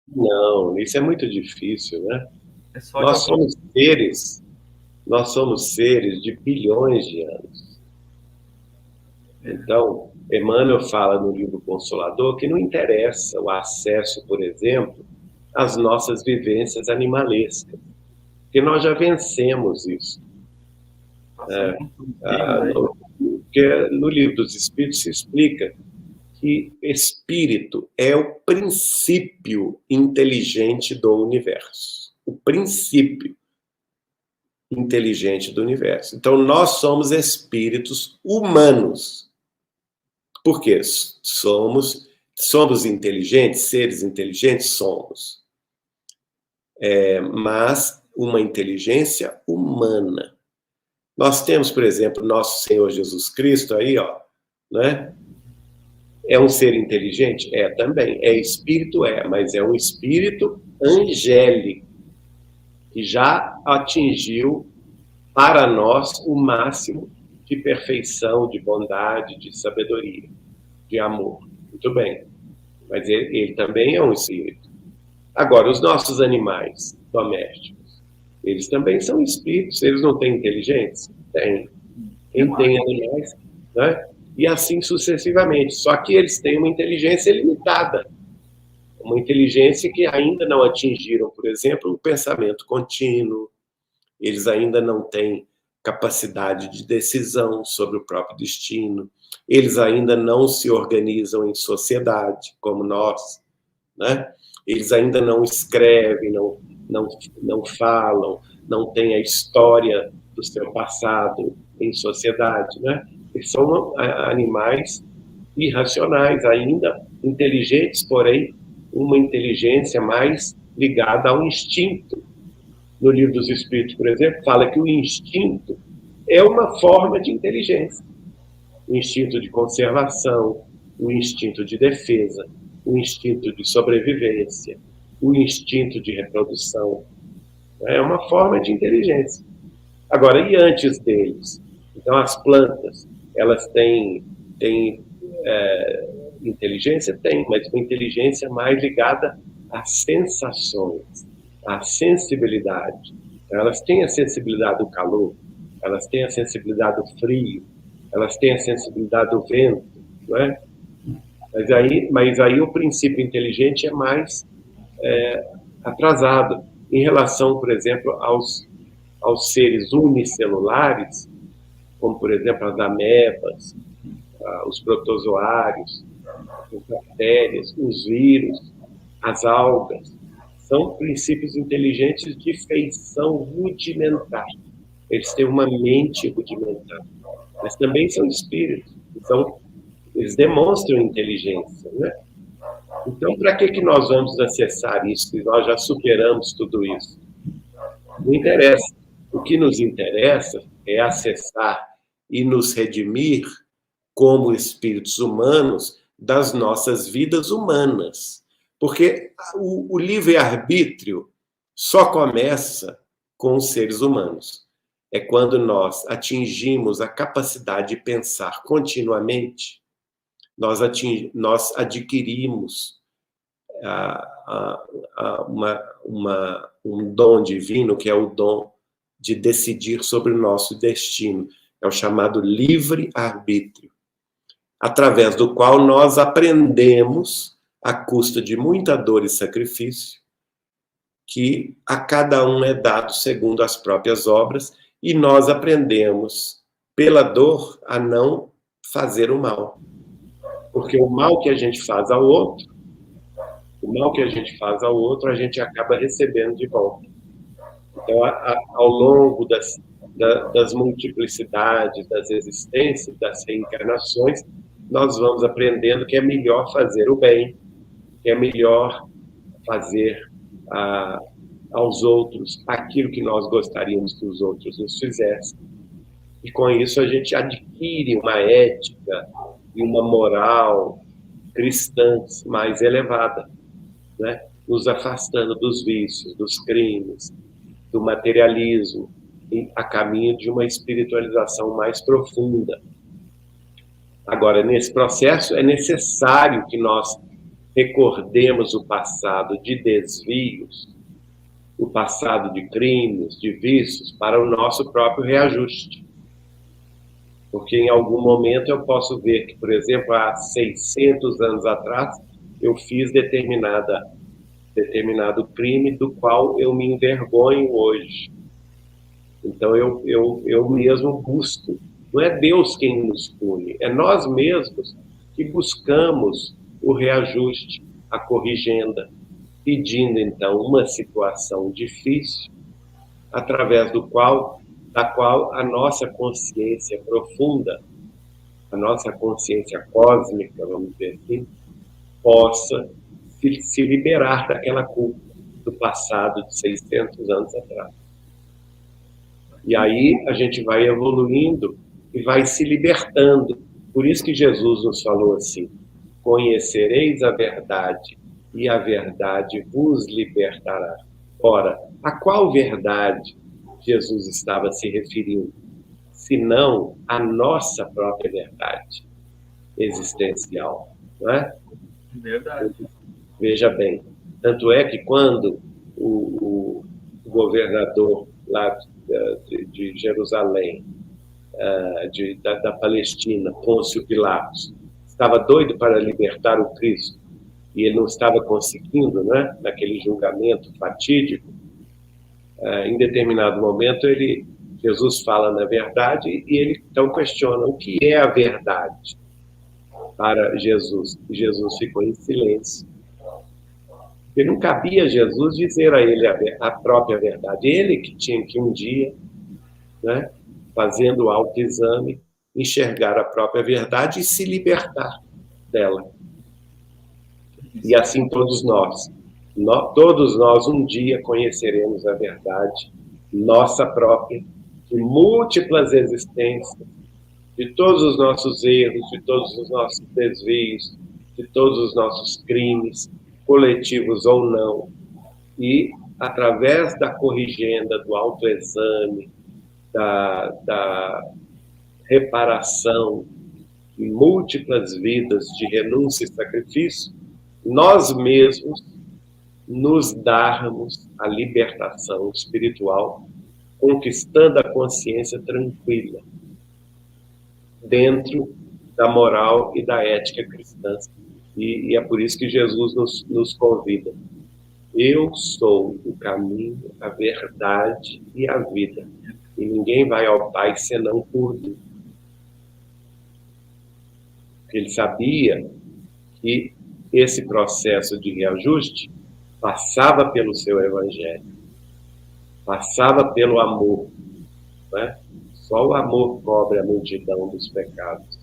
Não, isso é muito difícil, né? É só de Nós alguém. somos seres, nós somos seres de bilhões de anos. É, Então, Emmanuel fala no livro Consolador que não interessa o acesso, por exemplo, às nossas vivências animalescas, porque nós já vencemos isso. passamos por tudo Ah, inteiro, né? porque no livro dos Espíritos se explica que espírito é o princípio inteligente do universo. O princípio inteligente do universo. Então, nós somos espíritos humanos. Por quê? Somos inteligentes, seres inteligentes? Somos. Mas uma inteligência humana. Nós temos, por exemplo, nosso Senhor Jesus Cristo aí, ó, né? É um ser inteligente? É também. É espírito? É, mas é um espírito angélico, que já atingiu para nós o máximo de perfeição, de bondade, de sabedoria, de amor. Muito bem. Mas ele também é um espírito. Agora, os nossos animais domésticos, eles também são espíritos, eles não têm inteligência? Têm. Eu Quem tem acho. animais, né? E assim sucessivamente. Só que eles têm uma inteligência limitada, uma inteligência que ainda não atingiram, por exemplo, o pensamento contínuo, eles ainda não têm capacidade de decisão sobre o próprio destino, eles ainda não se organizam em sociedade, como nós, né? Eles ainda não escrevem, não, não falam, não têm a história do seu passado em sociedade, né? Eles são animais irracionais ainda, inteligentes, porém uma inteligência mais ligada ao instinto. No livro dos Espíritos, por exemplo, fala que o instinto é uma forma de inteligência. O instinto de conservação, o instinto de defesa, o instinto de sobrevivência, o instinto de reprodução. É uma forma de inteligência. Agora, e antes deles? Então, as plantas, elas têm inteligência? Tem, mas uma inteligência mais ligada às sensações, à sensibilidade. Elas têm a sensibilidade do calor, elas têm a sensibilidade do frio, elas têm a sensibilidade do vento, não é? Mas aí o princípio inteligente é mais atrasado em relação, por exemplo, aos seres unicelulares, como, por exemplo, as amebas, os protozoários, as bactérias, os vírus, as algas. São princípios inteligentes de feição rudimentar. Eles têm uma mente rudimentar, mas também são espíritos. Então, eles demonstram inteligência, né? Então, para que nós vamos acessar isso se nós já superamos tudo isso? Não interessa. O que nos interessa é acessar e nos redimir como espíritos humanos das nossas vidas humanas. Porque o livre-arbítrio só começa com os seres humanos. É quando nós atingimos a capacidade de pensar continuamente, nós adquirimos um dom divino, que é o dom de decidir sobre o nosso destino. É o chamado livre-arbítrio, através do qual nós aprendemos, à custa de muita dor e sacrifício, que a cada um é dado segundo as próprias obras, e nós aprendemos, pela dor, a não fazer o mal. Porque o mal que a gente faz ao outro, o mal que a gente faz ao outro, a gente acaba recebendo de volta. Então, ao longo das multiplicidades, das existências, das reencarnações, nós vamos aprendendo que é melhor fazer o bem, que é melhor fazer a, aos outros aquilo que nós gostaríamos que os outros nos fizessem. E com isso a gente adquire uma ética e uma moral cristãs mais elevada, né? Nos afastando dos vícios, dos crimes, do materialismo, a caminho de uma espiritualização mais profunda. Agora, nesse processo, é necessário que nós recordemos o passado de desvios, o passado de crimes, de vícios, para o nosso próprio reajuste. Porque em algum momento eu posso ver que, por exemplo, há 600 anos atrás, eu fiz determinado crime do qual eu me envergonho hoje. Então eu mesmo busco. Não é Deus quem nos pune, é nós mesmos que buscamos o reajuste, a corrigenda, pedindo então uma situação difícil, através da qual a nossa consciência profunda, a nossa consciência cósmica, vamos dizer assim, possa se liberar daquela culpa do passado de 600 anos atrás. E aí a gente vai evoluindo e vai se libertando. Por isso que Jesus nos falou assim: conhecereis a verdade e a verdade vos libertará. Ora, a qual verdade Jesus estava se referindo? Senão a nossa própria verdade existencial, não é? Verdade. Veja bem, tanto é que quando o governador lá de Jerusalém, da Palestina, Pôncio Pilatos, estava doido para libertar o Cristo, e ele não estava conseguindo, né, naquele julgamento fatídico, em determinado momento Jesus fala na verdade, e ele então questiona o que é a verdade para Jesus. E Jesus ficou em silêncio. Porque não cabia Jesus dizer a ele a própria verdade. Ele que tinha que um dia, né, fazendo o autoexame, enxergar a própria verdade e se libertar dela. E assim todos nós. Todos nós um dia conheceremos a verdade, nossa própria, de múltiplas existências, de todos os nossos erros, de todos os nossos desvios, de todos os nossos crimes, coletivos ou não. E, através da corrigenda, do autoexame, da reparação de múltiplas vidas de renúncia e sacrifício, nós mesmos nos darmos a libertação espiritual, conquistando a consciência tranquila, dentro da moral e da ética cristã. E é por isso que Jesus nos convida. Eu sou o caminho, a verdade e a vida. E ninguém vai ao Pai senão por mim. Ele sabia que esse processo de reajuste passava pelo seu evangelho, passava pelo amor, né? Só o amor cobre a multidão dos pecados.